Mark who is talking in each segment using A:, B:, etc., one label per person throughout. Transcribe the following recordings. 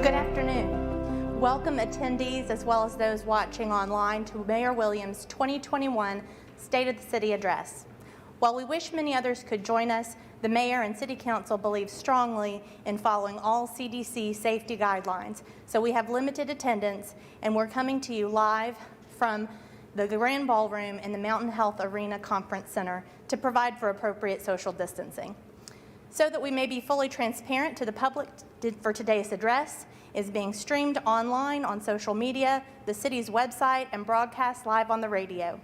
A: Good afternoon. Welcome attendees as well as those watching online to Mayor Williams' 2021 State of the City Address. While we wish many others could join us, the Mayor and City Council believe strongly in following all CDC safety guidelines, so we have limited attendance and we're coming to you live from the Grand Ballroom in the Mountain Health Arena Conference Center to provide for appropriate social distancing. So that we may be fully transparent to the public for today's address is being streamed online on social media, the city's website, and broadcast live on the radio.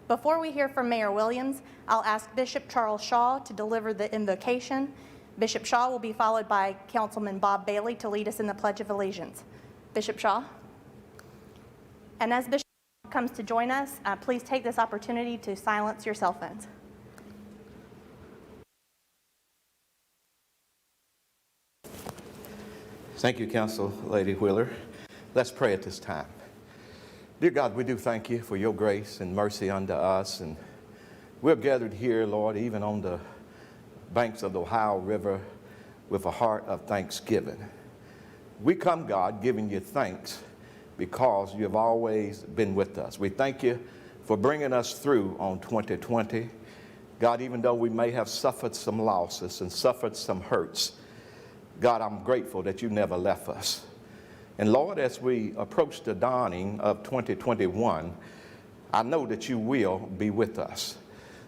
A: Before we hear from Mayor Williams, I'll ask Bishop Charles Shaw to deliver the invocation. Bishop Shaw will be followed by Councilman Bob Bailey to lead us in the Pledge of Allegiance. Bishop Shaw. And as Bishop comes to join us, please take this opportunity to silence your cell phones.
B: Thank you, Council Lady Wheeler. Let's pray at this time. Dear God, we do thank you for your grace and mercy unto us. And we're gathered here, Lord, even on the banks of the Ohio River with a heart of thanksgiving. We come, God, giving you thanks because you have always been with us. We thank you for bringing us through on 2020. God, even though we may have suffered some losses and suffered some hurts, God, I'm grateful that you never left us. And Lord, as we approach the dawning of 2021, I know that you will be with us.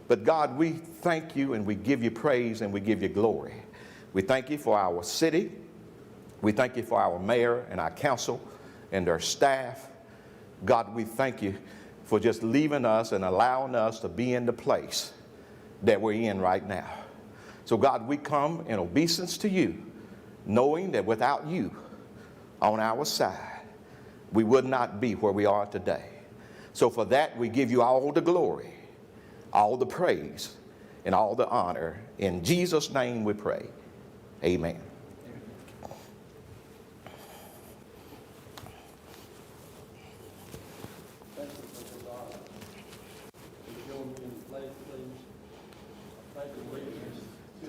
B: But God, we thank you and we give you praise and we give you glory. We thank you for our city. We thank you for our mayor and our council and their staff. God, we thank you for just leaving us and allowing us to be in the place that we're in right now. So God, we come in obeisance to you, knowing that without you on our side, we would not be where we are today. So for that, we give you all the glory, all the praise, and all the honor. In Jesus' name we pray. Amen.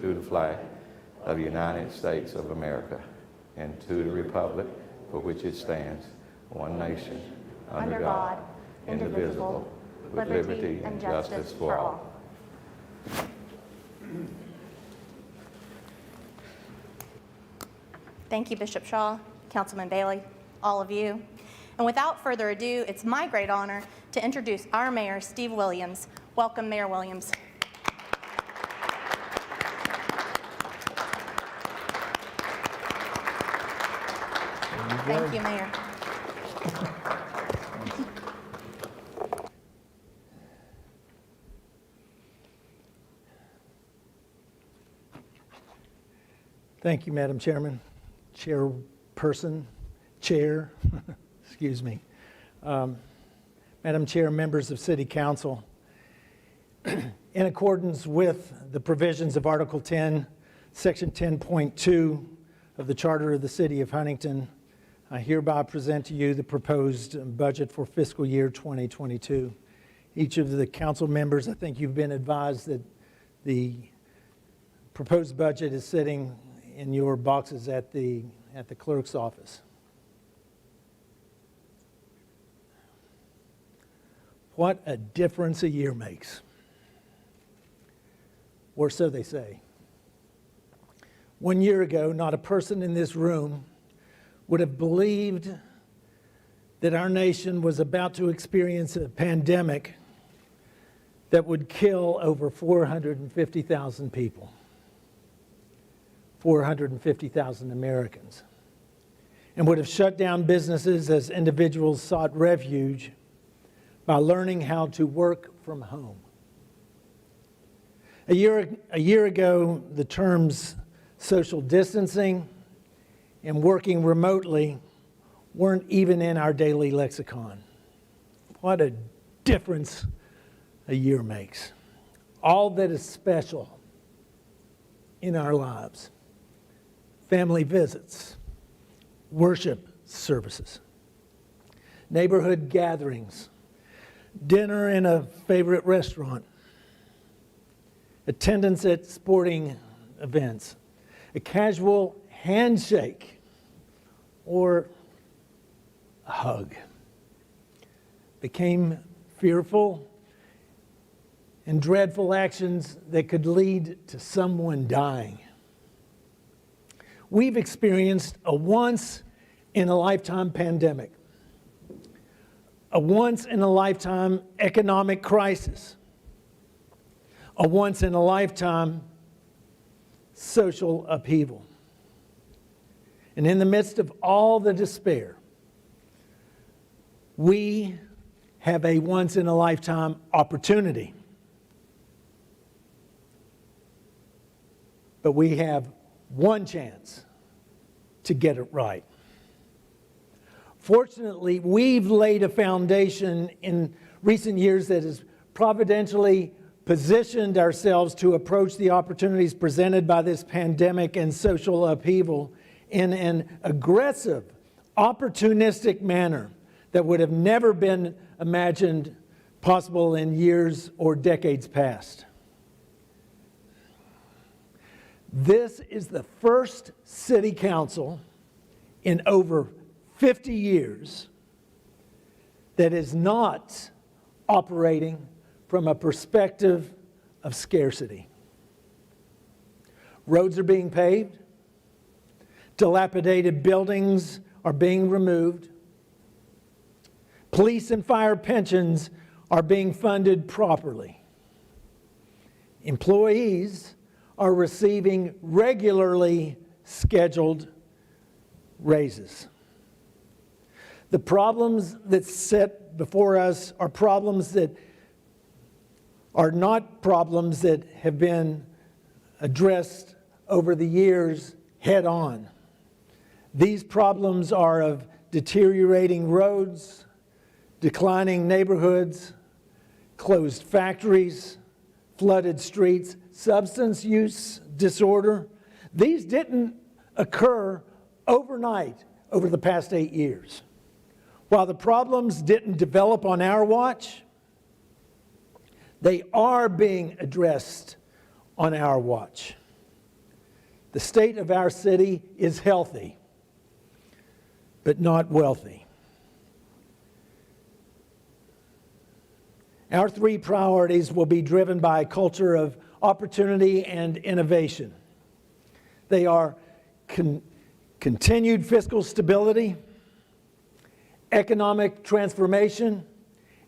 B: To the flag of the United States of America, and to the republic for which it stands, one nation, under God, indivisible, with liberty and justice for all.
A: Thank you, Bishop Shaw, Councilman Bailey, all of you. And without further ado, it's my great honor to introduce our Mayor, Steve Williams. Welcome, Mayor Williams. Thank you, Mayor.
C: Thank you, Madam Chairman, Chairperson, Chair, excuse me. Madam Chair, members of City Council, in accordance with the provisions of Article 10, Section 10.2 of the Charter of the City of Huntington, I hereby present to you the proposed budget for fiscal year 2022. Each of the council members, I think you've been advised that the proposed budget is sitting in your boxes at the clerk's office. What a difference a year makes, or so they say. 1 year ago, not a person in this room would have believed that our nation was about to experience a pandemic that would kill over 450,000 people, 450,000 Americans, and would have shut down businesses as individuals sought refuge by learning how to work from home. A year ago, the terms social distancing and working remotely weren't even in our daily lexicon. What a difference a year makes. All that is special in our lives: family visits, worship services, neighborhood gatherings, dinner in a favorite restaurant, attendance at sporting events, a casual handshake or a hug. Became fearful and dreadful actions that could lead to someone dying. We've experienced a once-in-a-lifetime pandemic, a once-in-a-lifetime economic crisis, a once-in-a-lifetime social upheaval. And in the midst of all the despair, we have a once-in-a-lifetime opportunity. But we have one chance to get it right. Fortunately, we've laid a foundation in recent years that has providentially positioned ourselves to approach the opportunities presented by this pandemic and social upheaval in an aggressive, opportunistic manner that would have never been imagined possible in years or decades past. This is the first city council in over 50 years that is not operating from a perspective of scarcity. Roads are being paved, dilapidated buildings are being removed, police and fire pensions are being funded properly. Employees are receiving regularly scheduled raises. The problems that sit before us are problems that are not problems that have been addressed over the years head on. These problems are of deteriorating roads, declining neighborhoods, closed factories, flooded streets, substance use disorder. These didn't occur overnight over the past 8 years. While the problems didn't develop on our watch, they are being addressed on our watch. The state of our city is healthy, but not wealthy. Our three priorities will be driven by a culture of opportunity and innovation. They are continued fiscal stability, economic transformation,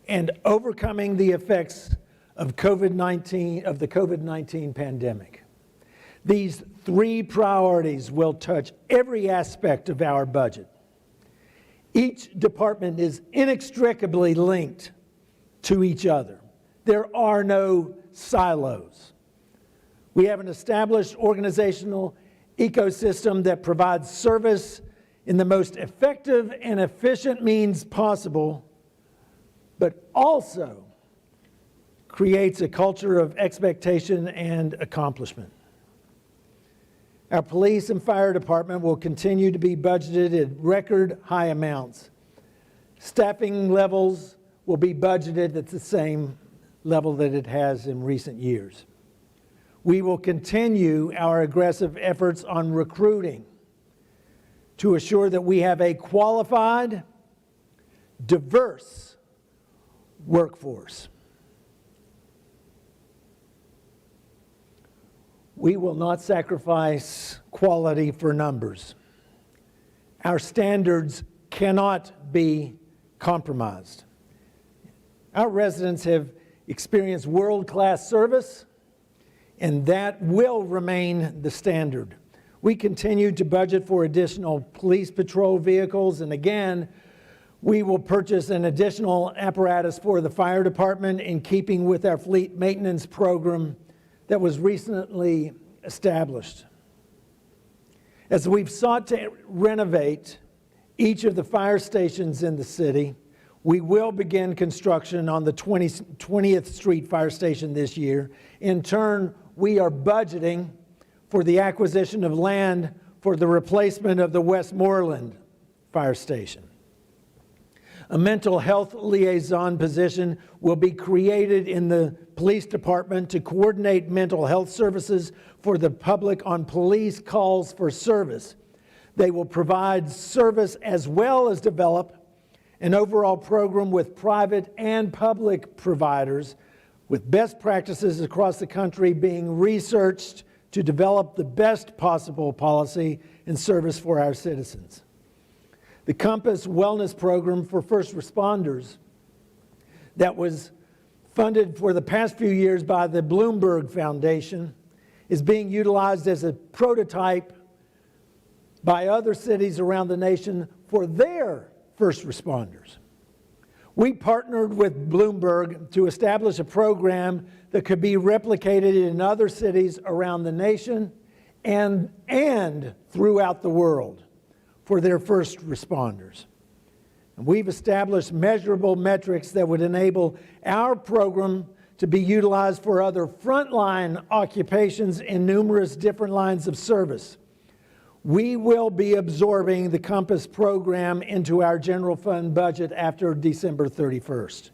C: and overcoming the effects of the COVID-19 pandemic. These three priorities will touch every aspect of our budget. Each department is inextricably linked to each other. There are no silos. We have an established organizational ecosystem that provides service in the most effective and efficient means possible, but also creates a culture of expectation and accomplishment. Our police and fire department will continue to be budgeted at record high amounts. Staffing levels will be budgeted at the same level that it has in recent years. We will continue our aggressive efforts on recruiting to assure that we have a qualified, diverse workforce. We will not sacrifice quality for numbers. Our standards cannot be compromised. Our residents have experienced world-class service, and that will remain the standard. We continue to budget for additional police patrol vehicles, and again, we will purchase an additional apparatus for the fire department in keeping with our fleet maintenance program that was recently established. As we've sought to renovate each of the fire stations in the city, we will begin construction on the 20th Street Fire Station this year. In turn, we are budgeting for the acquisition of land for the replacement of the Westmoreland Fire Station. A mental health liaison position will be created in the police department to coordinate mental health services for the public on police calls for service. They will provide service as well as develop an overall program with private and public providers, with best practices across the country being researched to develop the best possible policy and service for our citizens. The Compass Wellness Program for first responders that was funded for the past few years by the Bloomberg Foundation is being utilized as a prototype by other cities around the nation for their first responders. We partnered with Bloomberg to establish a program that could be replicated in other cities around the nation and throughout the world for their first responders. And we've established measurable metrics that would enable our program to be utilized for other frontline occupations in numerous different lines of service. We will be absorbing the Compass program into our general fund budget after December 31st.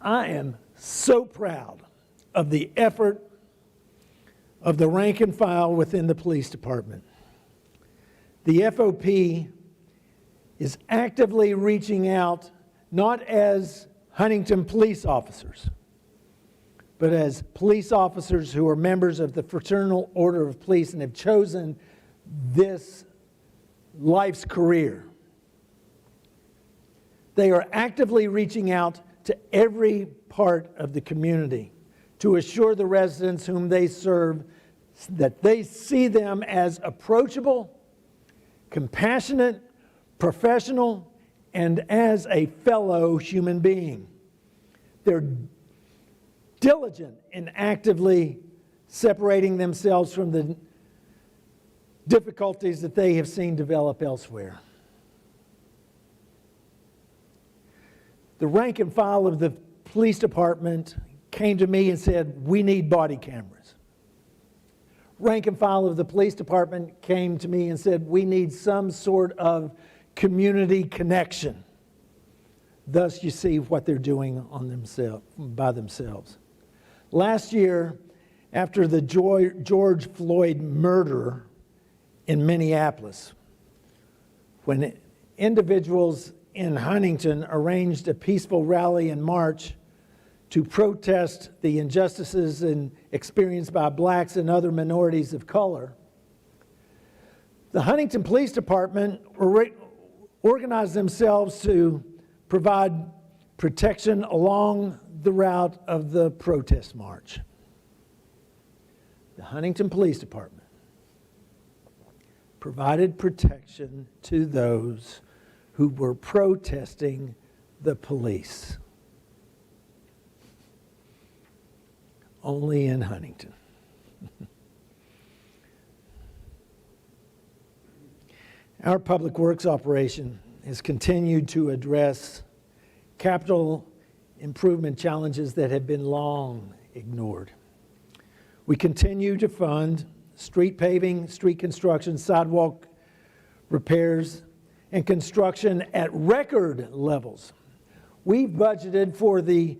C: I am so proud of the effort of the rank and file within the police department. The FOP is actively reaching out, not as Huntington police officers, but as police officers who are members of the Fraternal Order of Police and have chosen this life's career. They are actively reaching out to every part of the community to assure the residents whom they serve that they see them as approachable, compassionate, professional, and as a fellow human being. They're diligent in actively separating themselves from the difficulties that they have seen develop elsewhere. The rank and file of the police department came to me and said, we need body cameras. Rank and file of the police department came to me and said, we need some sort of community connection. Thus, you see what they're doing on themselves, by themselves. Last year, after the George Floyd murder in Minneapolis, when individuals in Huntington arranged a peaceful rally and march to protest the injustices experienced by blacks and other minorities of color, the Huntington Police Department organized themselves to provide protection along the route of the protest march. The Huntington Police Department provided protection to those who were protesting the police. Only in Huntington. Our public works operation has continued to address capital improvement challenges that have been long ignored. We continue to fund street paving, street construction, sidewalk repairs, and construction at record levels. We've budgeted for the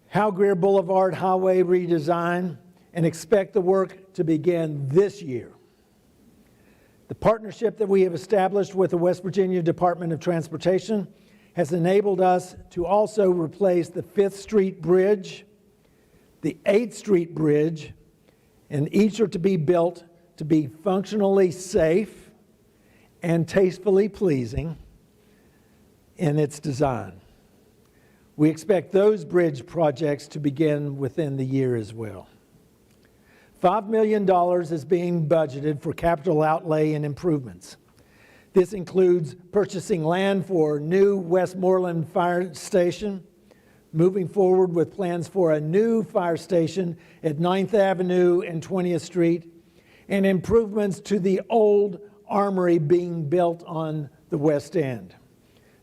C: Hal Greer Boulevard Highway redesign and expect the work to begin this year. The partnership that we have established with the West Virginia Department of Transportation has enabled us to also replace the 5th Street Bridge, the 8th Street Bridge, and each are to be built to be functionally safe and tastefully pleasing in its design. We expect those bridge projects to begin within the year as well. $5 million is being budgeted for capital outlay and improvements. This includes purchasing land for new Westmoreland Fire Station, moving forward with plans for a new fire station at 9th Avenue and 20th Street, and improvements to the old armory being built on the West End.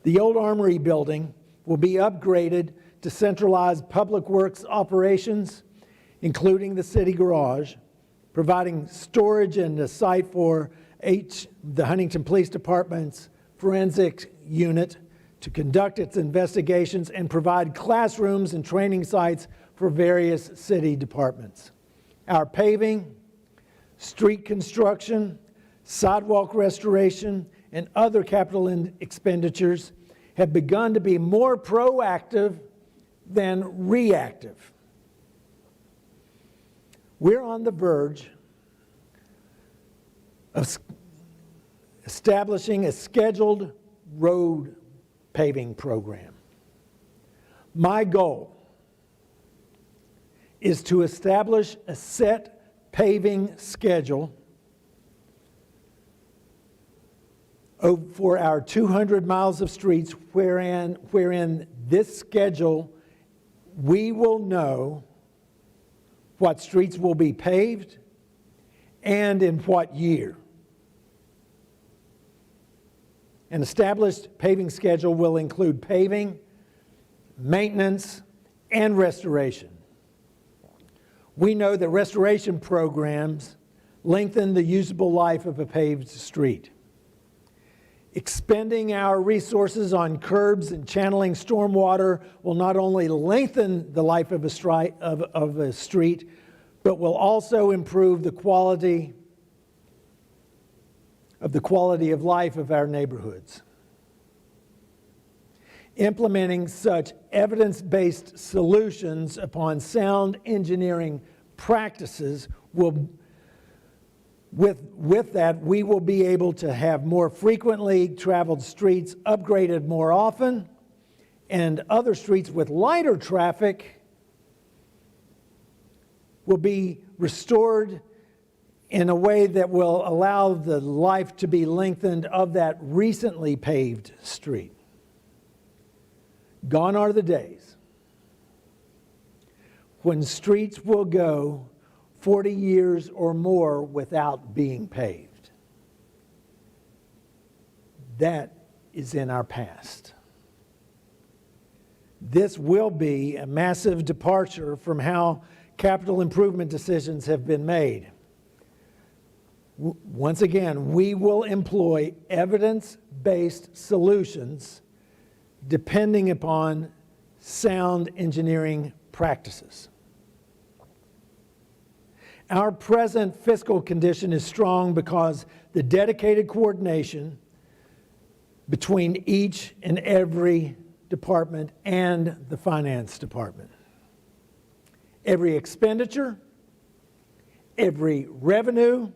C: The old armory building will be upgraded to centralized public works operations, including the city garage, providing storage and a site for the Huntington Police Department's forensic unit to conduct its investigations and provide classrooms and training sites for various city departments. Our paving, street construction, sidewalk restoration, and other capital expenditures have begun to be more proactive than reactive. We're on the verge of establishing a scheduled road paving program. My goal is to establish a set paving schedule for our 200 miles of streets, wherein this schedule we will know what streets will be paved and in what year. An established paving schedule will include paving, maintenance, and restoration. We know that restoration programs lengthen the usable life of a paved street. Expending our resources on curbs and channeling stormwater will not only lengthen the life of a street, but will also improve the quality of life of our neighborhoods. Implementing such evidence-based solutions upon sound engineering practices will, with that, we will be able to have more frequently traveled streets upgraded more often, and other streets with lighter traffic will be restored in a way that will allow the life to be lengthened of that recently paved street. Gone are the days when streets will go 40 years or more without being paved. That is in our past. This will be a massive departure from how capital improvement decisions have been made. Once again, we will employ evidence-based solutions depending upon sound engineering practices. Our present fiscal condition is strong because the dedicated coordination between each and every department and the finance department. Every expenditure, every revenue,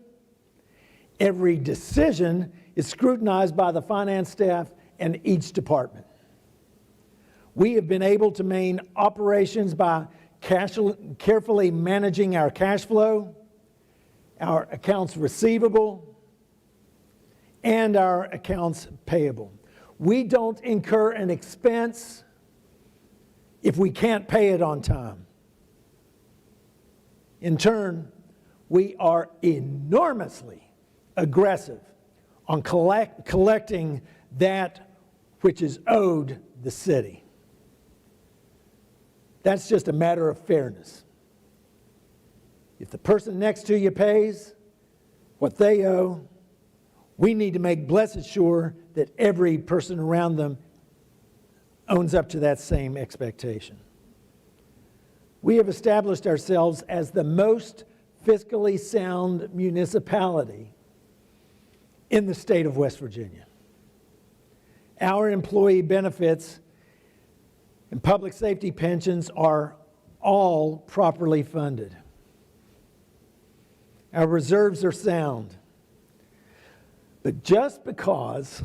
C: every decision is scrutinized by the finance staff and each department. We have been able to maintain operations by carefully managing our cash flow, our accounts receivable, and our accounts payable. We don't incur an expense if we can't pay it on time. In turn, we are enormously aggressive on collecting that which is owed the city. That's just a matter of fairness. If the person next to you pays what they owe, we need to make blessed sure that every person around them owns up to that same expectation. We have established ourselves as the most fiscally sound municipality in the state of West Virginia. Our employee benefits and public safety pensions are all properly funded. Our reserves are sound. But just because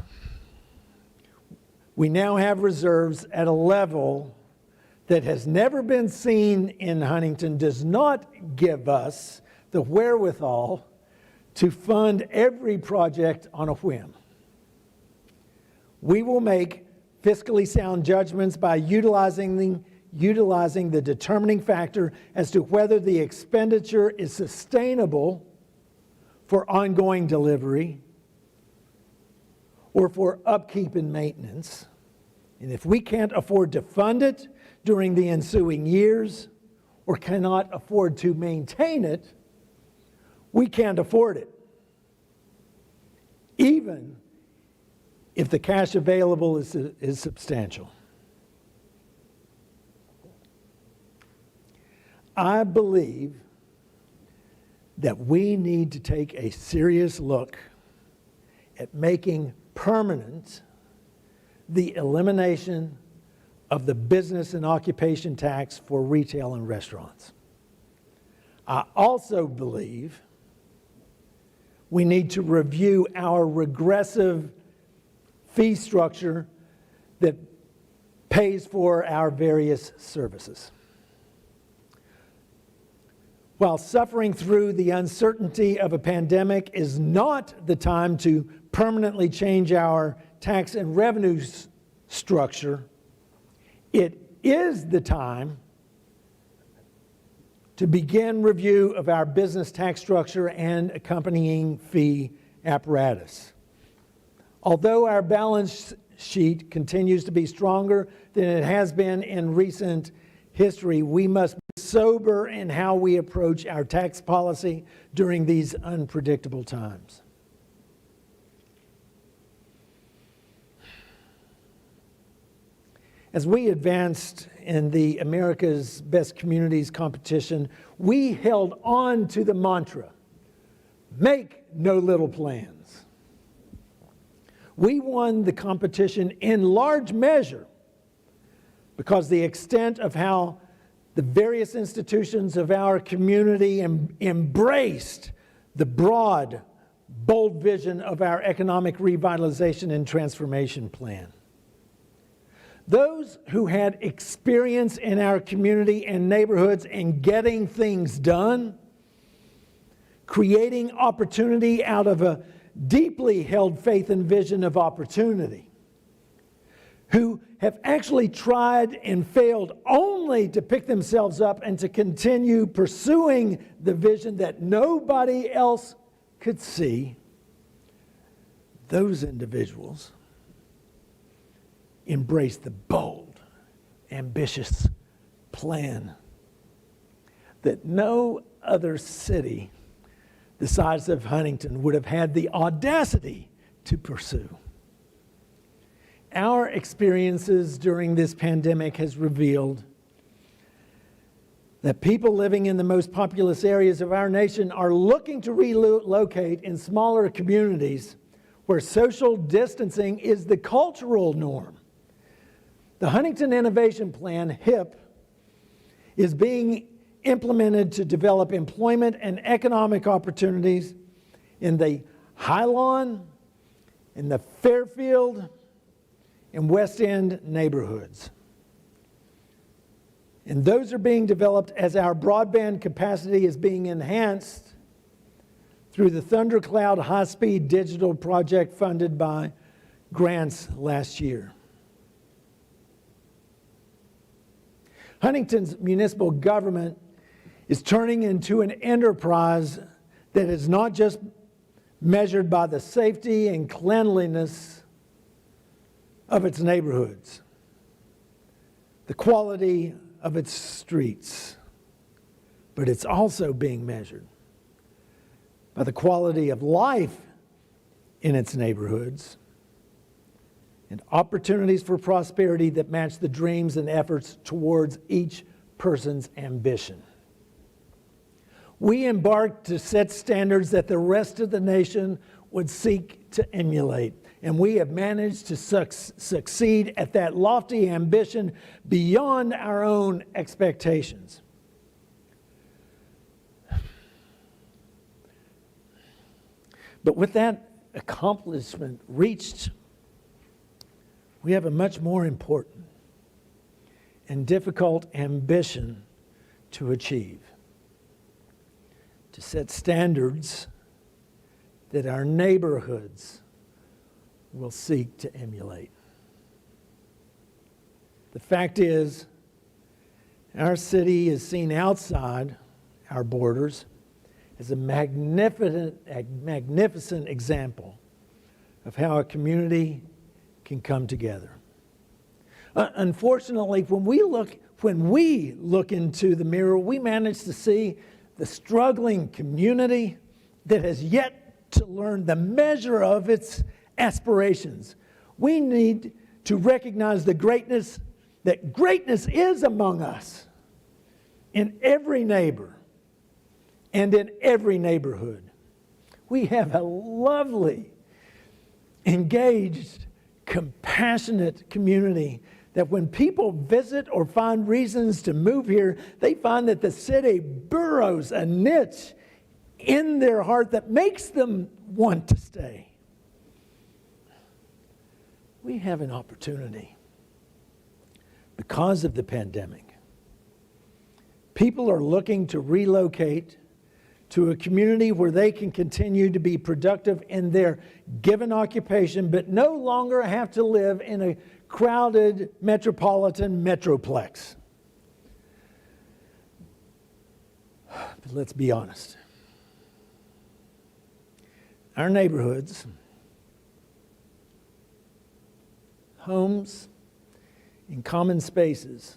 C: we now have reserves at a level that has never been seen in Huntington does not give us the wherewithal to fund every project on a whim. We will make fiscally sound judgments by utilizing the determining factor as to whether the expenditure is sustainable for ongoing delivery or for upkeep and maintenance. And if we can't afford to fund it during the ensuing years or cannot afford to maintain it, we can't afford it, even if the cash available is substantial. I believe that we need to take a serious look at making permanent the elimination of the business and occupation tax for retail and restaurants. I also believe we need to review our regressive fee structure that pays for our various services. While suffering through the uncertainty of a pandemic is not the time to permanently change our tax and revenue structure, it is the time to begin review of our business tax structure and accompanying fee apparatus. Although our balance sheet continues to be stronger than it has been in recent history, we must be sober in how we approach our tax policy during these unpredictable times. As we advanced in the America's Best Communities competition, we held on to the mantra, make no little plans. We won the competition in large measure because the extent of how the various institutions of our community embraced the broad, bold vision of our economic revitalization and transformation plan. Those who had experience in our community and neighborhoods in getting things done, creating opportunity out of a deeply held faith and vision of opportunity, who have actually tried and failed only to pick themselves up and to continue pursuing the vision that nobody else could see, those individuals embrace the bold, ambitious plan that no other city the size of Huntington would have had the audacity to pursue. Our experiences during this pandemic has revealed that people living in the most populous areas of our nation are looking to relocate in smaller communities where social distancing is the cultural norm. The Huntington Innovation Plan, HIP, is being implemented to develop employment and economic opportunities in the Highlawn, in the Fairfield, and West End neighborhoods. And those are being developed as our broadband capacity is being enhanced through the Thundercloud high-speed digital project funded by grants last year. Huntington's municipal government is turning into an enterprise that is not just measured by the safety and cleanliness of its neighborhoods, the quality of its streets, but it's also being measured by the quality of life in its neighborhoods and opportunities for prosperity that match the dreams and efforts towards each person's ambition. We embarked to set standards that the rest of the nation would seek to emulate, and we have managed to succeed at that lofty ambition beyond our own expectations. But with that accomplishment reached, we have a much more important and difficult ambition to achieve: to set standards that our neighborhoods will seek to emulate. The fact is, our city is seen outside our borders as a magnificent example of how a community can come together. Unfortunately, when we look into the mirror, we manage to see the struggling community that has yet to learn the measure of its aspirations. We need to recognize that greatness is among us, in every neighbor, and in every neighborhood. We have a lovely, engaged, compassionate community that when people visit or find reasons to move here, they find that the city burrows a niche in their heart that makes them want to stay. We have an opportunity because of the pandemic. People are looking to relocate to a community where they can continue to be productive in their given occupation, but no longer have to live in a crowded metropolitan metroplex. But let's be honest. Our neighborhoods, homes, and common spaces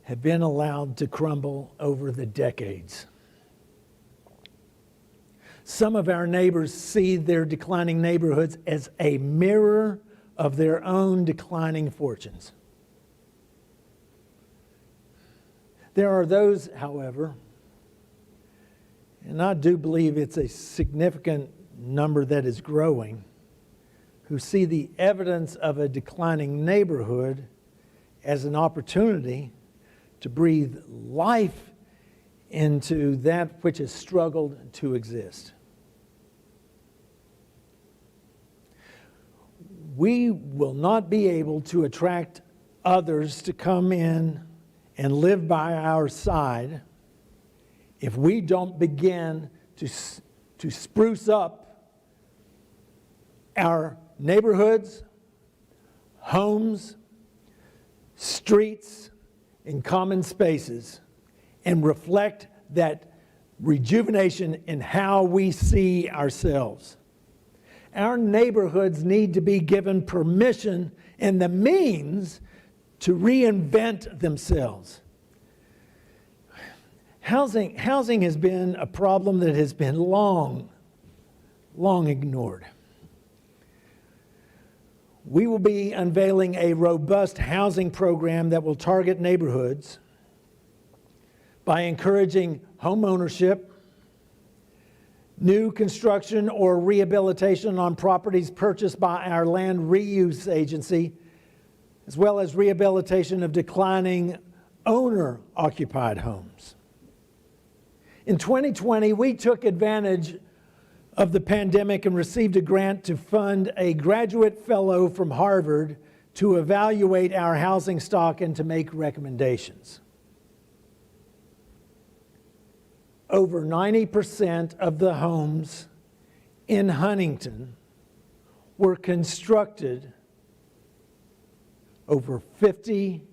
C: have been allowed to crumble over the decades. Some of our neighbors see their declining neighborhoods as a mirror of their own declining fortunes. There are those, however, and I do believe it's a significant number that is growing, who see the evidence of a declining neighborhood as an opportunity to breathe life into that which has struggled to exist. We will not be able to attract others to come in and live by our side if we don't begin to spruce up our neighborhoods, homes, streets, and common spaces and reflect that rejuvenation in how we see ourselves. Our neighborhoods need to be given permission and the means to reinvent themselves. Housing has been a problem that has been long ignored. We will be unveiling a robust housing program that will target neighborhoods by encouraging home ownership, new construction or rehabilitation on properties purchased by our land reuse agency, as well as rehabilitation of declining owner-occupied homes. In 2020, we took advantage of the pandemic and received a grant to fund a graduate fellow from Harvard to evaluate our housing stock and to make recommendations. Over 90% of the homes in Huntington were constructed over 50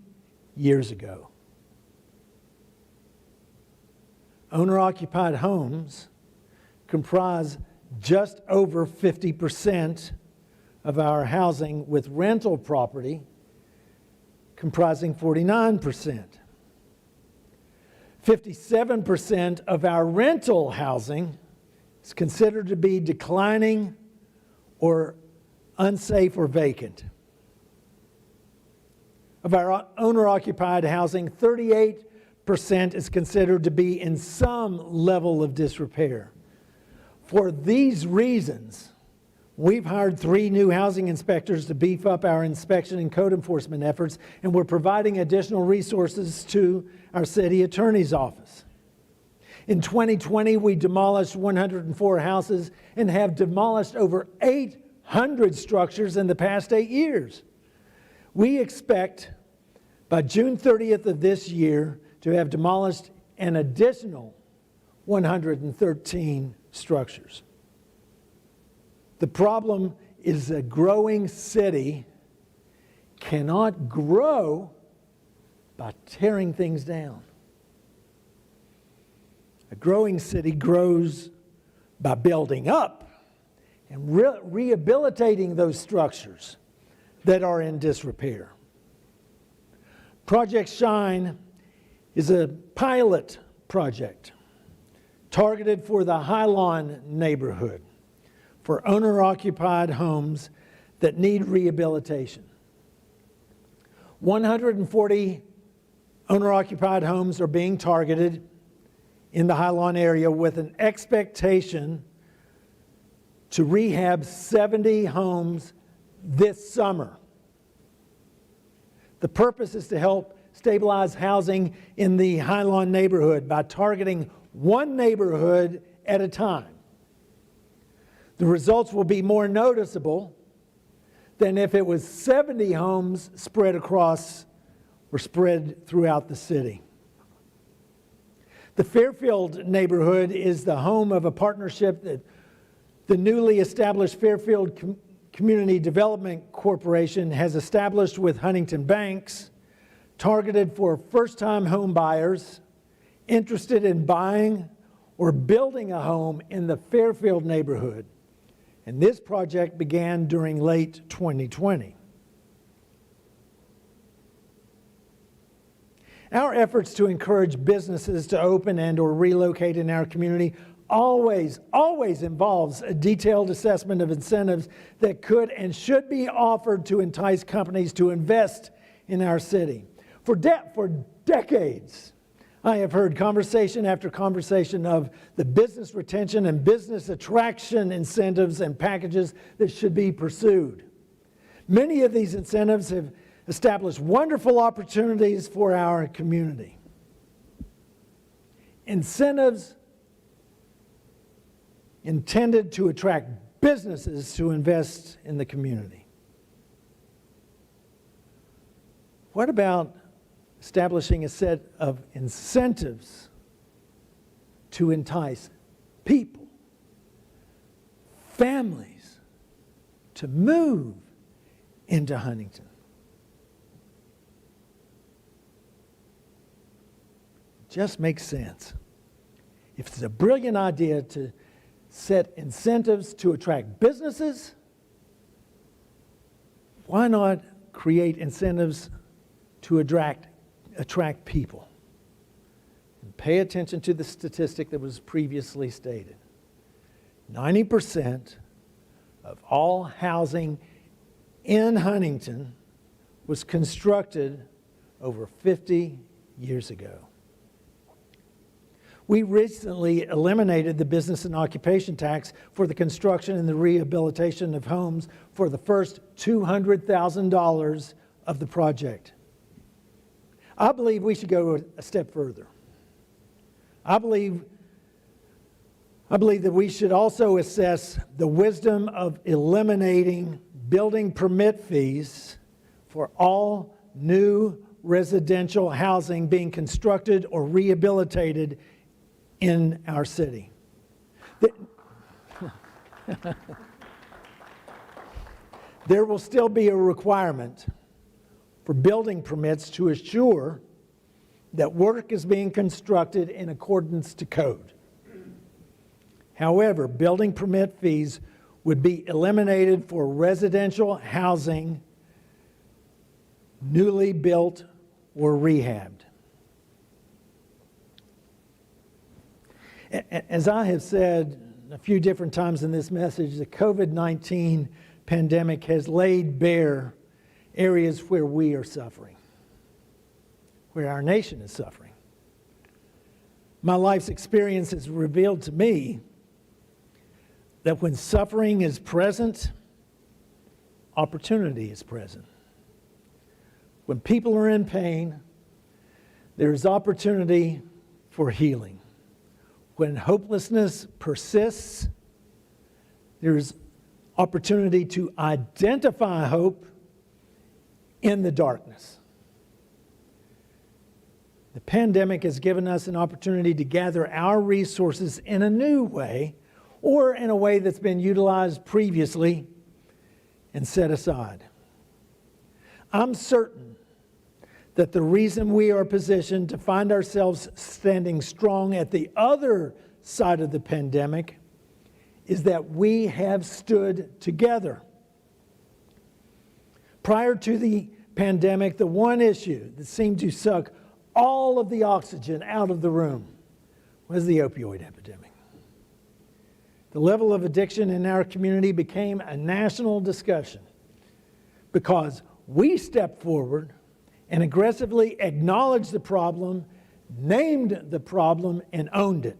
C: years ago. Owner-occupied homes comprise just over 50% of our housing, with rental property comprising 49%. 57% of our rental housing is considered to be declining or unsafe or vacant. Of our owner-occupied housing, 38% is considered to be in some level of disrepair. For these reasons, we've hired 3 new housing inspectors to beef up our inspection and code enforcement efforts, and we're providing additional resources to our city attorney's office. In 2020, we demolished 104 houses and have demolished over 800 structures in the past 8 years. We expect by June 30th of this year to have demolished an additional 113 structures. The problem is a growing city cannot grow by tearing things down. A growing city grows by building up and rehabilitating those structures that are in disrepair. Project Shine is a pilot project targeted for the Highland neighborhood for owner-occupied homes that need rehabilitation. 140 owner-occupied homes are being targeted in the Highland area with an expectation to rehab 70 homes this summer. The purpose is to help stabilize housing in the Highland neighborhood by targeting one neighborhood at a time. The results will be more noticeable than if it was 70 homes spread across or spread throughout the city. The Fairfield neighborhood is the home of a partnership that the newly established Fairfield Community Development Corporation has established with Huntington banks, targeted for first-time home buyers interested in buying or building a home in the Fairfield neighborhood. And this project began during late 2020. Our efforts to encourage businesses to open and or relocate in our community always involves a detailed assessment of incentives that could and should be offered to entice companies to invest in our city. For decades, I have heard conversation after conversation of the business retention and business attraction incentives and packages that should be pursued. Many of these incentives have established wonderful opportunities for our community. Incentives intended to attract businesses to invest in the community. What about establishing a set of incentives to entice people, families, to move into Huntington? Just makes sense. If it's a brilliant idea to set incentives to attract businesses, why not create incentives to attract people? And pay attention to the statistic that was previously stated. 90% of all housing in Huntington was constructed over 50 years ago. We recently eliminated the business and occupation tax for the construction and the rehabilitation of homes for the first $200,000 of the project. I believe we should go a step further. I believe that we should also assess the wisdom of eliminating building permit fees for all new residential housing being constructed or rehabilitated in our city. There will still be a requirement for building permits to assure that work is being constructed in accordance to code. However, building permit fees would be eliminated for residential housing newly built or rehabbed. As I have said a few different times in this message, the COVID-19 pandemic has laid bare areas where we are suffering, where our nation is suffering. My life's experience has revealed to me that when suffering is present, opportunity is present. When people are in pain, there's opportunity for healing. When hopelessness persists, there's opportunity to identify hope in the darkness. The pandemic has given us an opportunity to gather our resources in a new way, or in a way that's been utilized previously and set aside. I'm certain that the reason we are positioned to find ourselves standing strong at the other side of the pandemic is that we have stood together. Prior to the pandemic, the one issue that seemed to suck all of the oxygen out of the room was the opioid epidemic. The level of addiction in our community became a national discussion because we stepped forward and aggressively acknowledged the problem named the problem and owned it.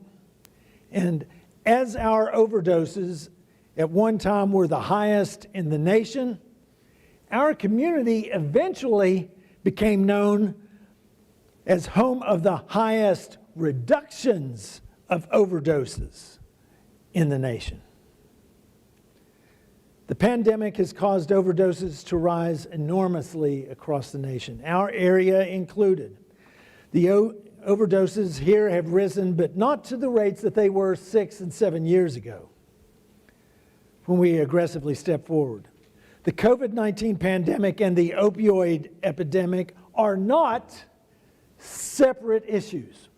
C: And as our overdoses at one time were the highest in the nation, our community eventually became known as home of the highest reductions of overdoses in the nation. The pandemic has caused overdoses to rise enormously across the nation, our area included. The overdoses here have risen, but not to the rates that they were 6 and 7 years ago when we aggressively stepped forward. The COVID-19 pandemic and the opioid epidemic are not separate issues.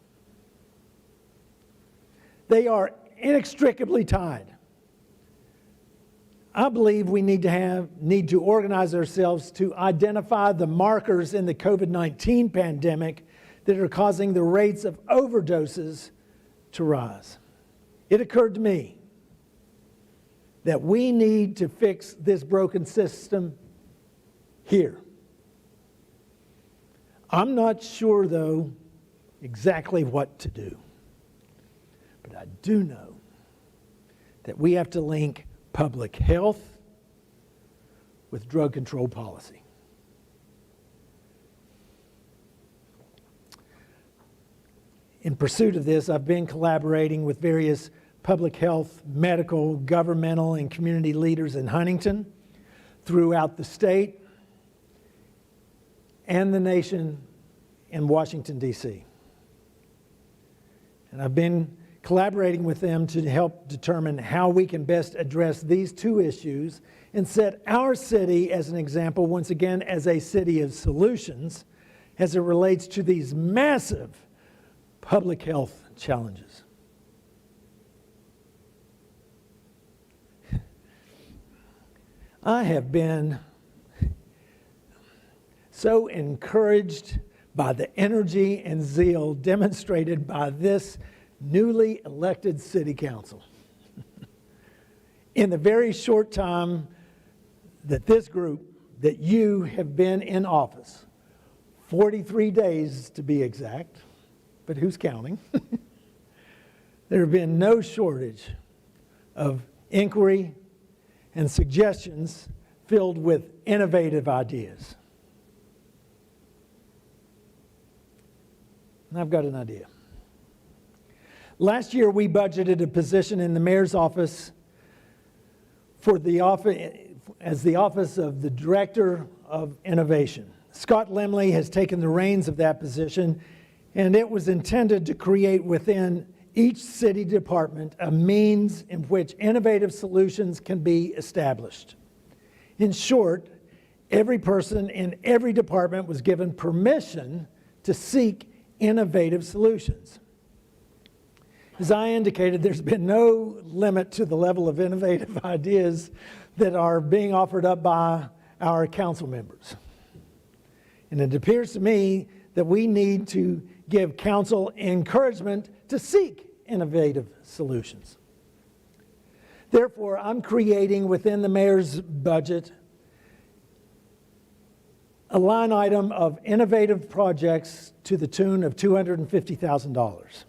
C: They are inextricably tied. I believe we need to organize ourselves to identify the markers in the COVID-19 pandemic that are causing the rates of overdoses to rise. It occurred to me that we need to fix this broken system here. I'm not sure, though, exactly what to do. But I do know that we have to link public health with drug control policy. In pursuit of this, I've been collaborating with various public health, medical, governmental, and community leaders in Huntington, throughout the state, and the nation in Washington, D.C. And I've been collaborating with them to help determine how we can best address these two issues and set our city as an example, once again, as a city of solutions as it relates to these massive public health challenges. I have been so encouraged by the energy and zeal demonstrated by this newly elected city council. In the very short time that this group, that you have been in office, 43 days to be exact, but who's counting? There have been no shortage of inquiry and suggestions filled with innovative ideas. And I've got an idea. Last year, we budgeted a position in the mayor's office for the office of the Director of Innovation. Scott Lemley has taken the reins of that position, and it was intended to create within each city department a means in which innovative solutions can be established. In short, every person in every department was given permission to seek innovative solutions. As I indicated, there's been no limit to the level of innovative ideas that are being offered up by our council members. And it appears to me that we need to give council encouragement to seek innovative solutions. Therefore, I'm creating within the mayor's budget a line item of innovative projects to the tune of $250,000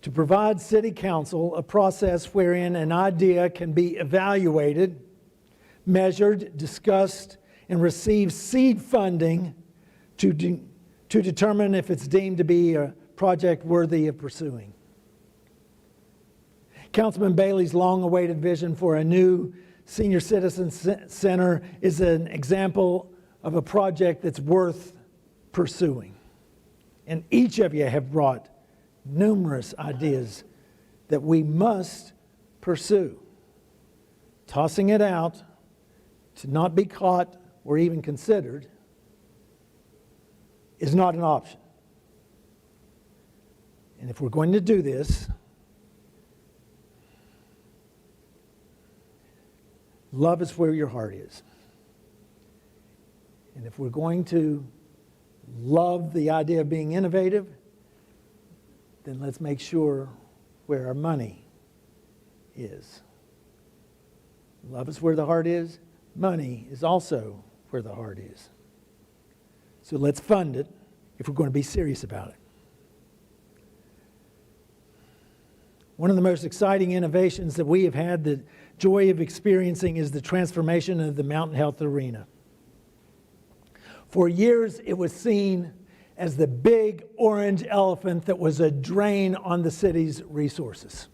C: to provide City Council a process wherein an idea can be evaluated, measured, discussed, and receive seed funding to determine if it's deemed to be a project worthy of pursuing. Councilman Bailey's long-awaited vision for a new senior citizen center is an example of a project that's worth pursuing. And each of you have brought numerous ideas that we must pursue. Tossing it out to not be caught or even considered is not an option. And if we're going to do this, love is where your heart is. And if we're going to love the idea of being innovative, then let's make sure where our money is. Love is where the heart is. Money is also where the heart is. So let's fund it if we're going to be serious about it. One of the most exciting innovations that we have had the joy of experiencing is the transformation of the Mountain Health Arena. For years, it was seen as the big orange elephant that was a drain on the city's resources.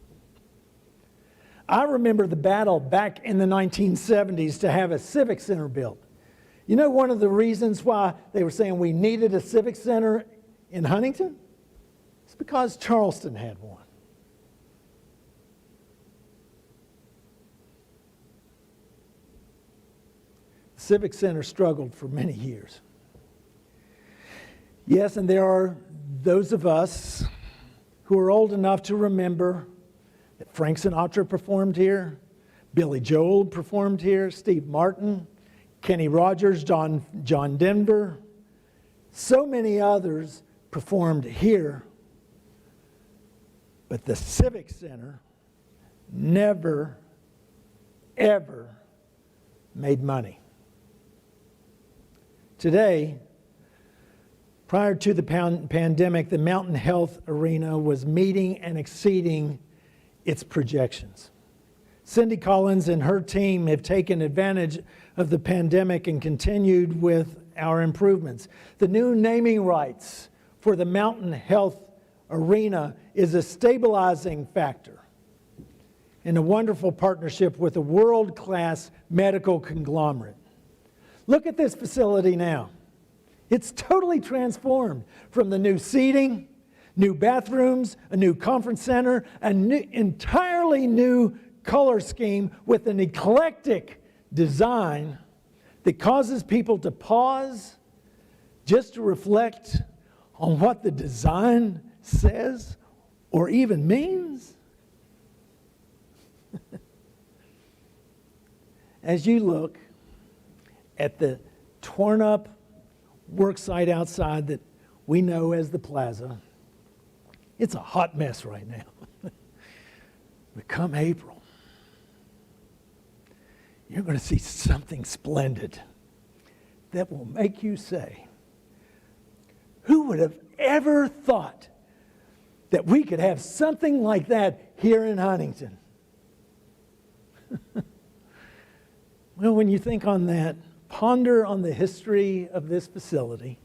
C: I remember the battle back in the 1970s to have a civic center built. You know one of the reasons why they were saying we needed a civic center in Huntington? It's because Charleston had one. The Civic Center struggled for many years. Yes, and there are those of us who are old enough to remember that Frank Sinatra performed here, Billy Joel performed here, Steve Martin, Kenny Rogers, John Denver, so many others performed here. But the Civic Center never, ever made money. Today, prior to the pandemic, the Mountain Health Arena was meeting and exceeding its projections. Cindy Collins and her team have taken advantage of the pandemic and continued with our improvements. The new naming rights for the Mountain Health Arena is a stabilizing factor in a wonderful partnership with a world-class medical conglomerate. Look at this facility now. It's totally transformed from the new seating, new bathrooms, a new conference center, an entirely new color scheme with an eclectic design that causes people to pause just to reflect on what the design says or even means. As you look at the torn up work site outside that we know as the plaza, it's a hot mess right now. But come April, you're going to see something splendid that will make you say, who would have ever thought that we could have something like that here in Huntington? Well, when you think on that, ponder on the history of this facility.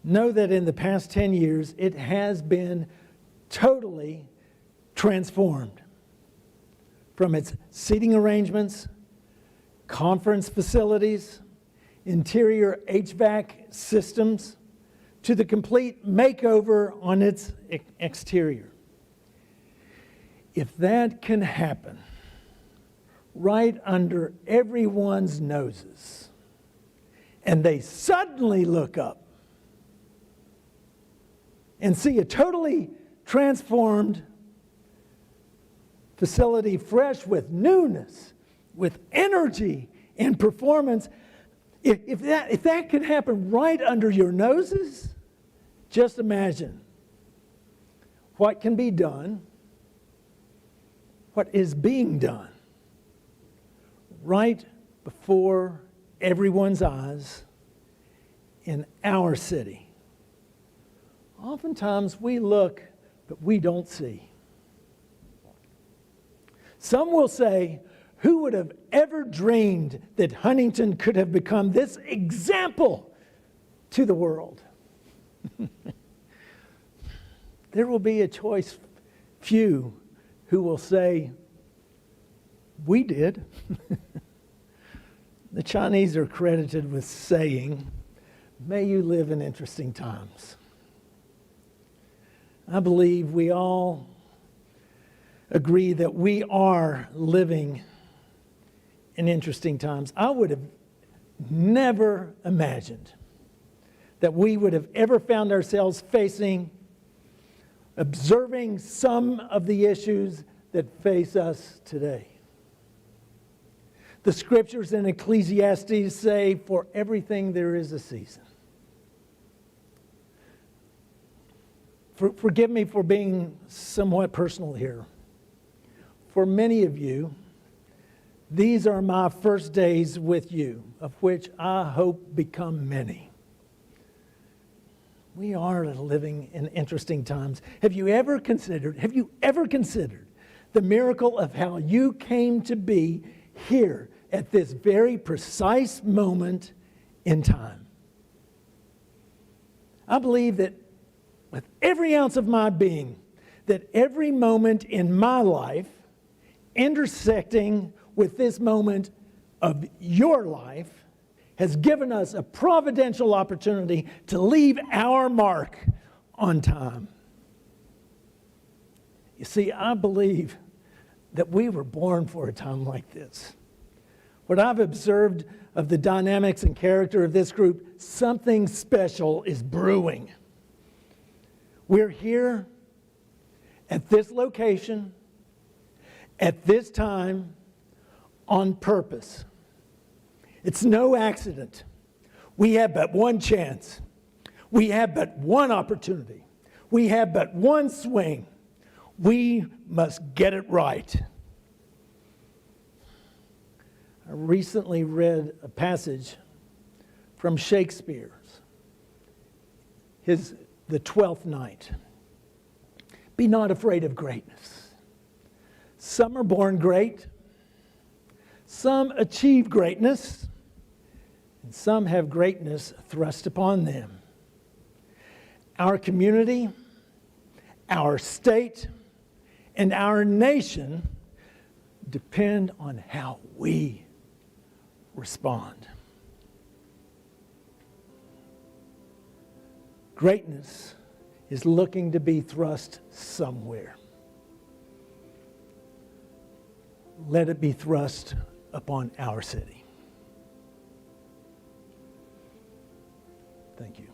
C: Know that in the past 10 years, it has been totally transformed. From its seating arrangements, conference facilities, interior HVAC systems, to the complete makeover on its exterior. If that can happen right under everyone's noses, and they suddenly look up and see a totally transformed facility, fresh with newness, with energy and performance, if that can happen right under your noses, just imagine what can be done, what is being done right before everyone's eyes in our city. Oftentimes we look, but we don't see. Some will say, who would have ever dreamed that Huntington could have become this example to the world? There will be a choice few who will say, we did. The Chinese are credited with saying, may you live in interesting times. I believe we all agree that we are living in interesting times. I would have never imagined that we would have ever found ourselves observing some of the issues that face us today. The scriptures in Ecclesiastes say, for everything there is a season. Forgive me for being somewhat personal here. For many of you, these are my first days with you, of which I hope become many. We are living in interesting times. Have you ever considered the miracle of how you came to be here at this very precise moment in time? I believe that with every ounce of my being, that every moment in my life intersecting with this moment of your life has given us a providential opportunity to leave our mark on time. You see, I believe that we were born for a time like this. What I've observed of the dynamics and character of this group, something special is brewing. We're here at this location, at this time, on purpose. It's no accident. We have but one chance. We have but one opportunity. We have but one swing. We must get it right. I recently read a passage from Shakespeare's, The Twelfth Night. Be not afraid of greatness. Some are born great. Some achieve greatness. And some have greatness thrust upon them. Our community, our state, and our nation depend on how we respond. Greatness is looking to be thrust somewhere. Let it be thrust upon our city. Thank you.